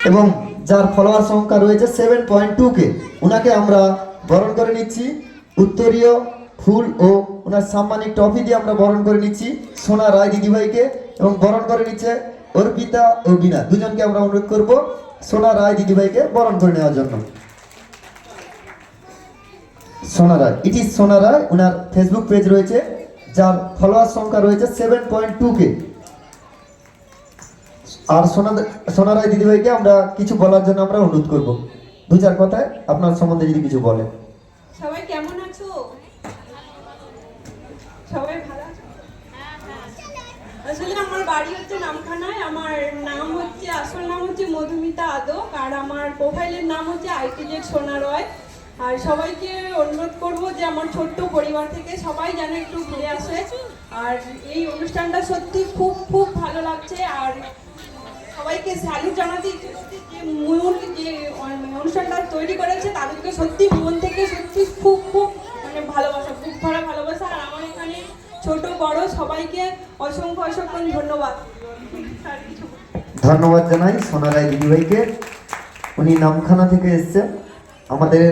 এবং যার ফলোয়ার সংখ্যা রয়েছে 7.2K, ওনাকে আমরা বরণ করে নিচ্ছি। উত্তরীয় ফুল ও ওনার সাম্মানিক ট্রফি দিয়ে আমরা বরণ করে নিচ্ছি সোনা রায় দিদিভাইকে, এবং বরণ করে নিচ্ছে অর্পিতা ও বিনা, দুজনকে আমরা অনুরোধ করব সোনা রায় দিদিভাইকে বরণ করে নেওয়ার জন্য। সোনা রায়, ইট ইজ সোনা রায়, ওনার ফেসবুক পেজ রয়েছে যার ফলোয়ার সংখ্যা রয়েছে 7.2K। আর সোনা রায় দিদিভাইকে আমরা কিছু বলার জন্য আমরা অনুরোধ করব, দু চার কথায় আপনার সম্বন্ধে যদি কিছু বলেন। সবাই কেমন আছো? সবাই ভালো আছো? আসলে আমার বাড়ি হচ্ছে নামখানায়। আমার নাম হচ্ছে, আসল নাম হচ্ছে মধুমিতা আদক, আর আমার প্রোফাইলের নাম হচ্ছে ITZ সোনা রয়। আর সবাইকে অনুরোধ করব যে আমার ছোট্ট পরিবার থেকে সবাই যেন একটু ঘুরে আসে। আর এই অনুষ্ঠানটা সত্যি খুব খুব ভালো লাগছে। আর সবাইকে স্যালুট জানাতে ইচ্ছে করছে যে মূল যে অনুষ্ঠানটা তৈরি করেছে তাদেরকে সত্যি মন থেকে সত্যি খুব খুব মানে ভালোবাসা, খুব ভরা ভালোবাসা। আর আমার এখানে ছোট বড় সবাইকে অসংখ্য অসংখ্য ধন্যবাদ। ধন্যবাদ জানাই সোনা রায় দিদিভাইকে, উনি নামখানা থেকে এসছে আমাদের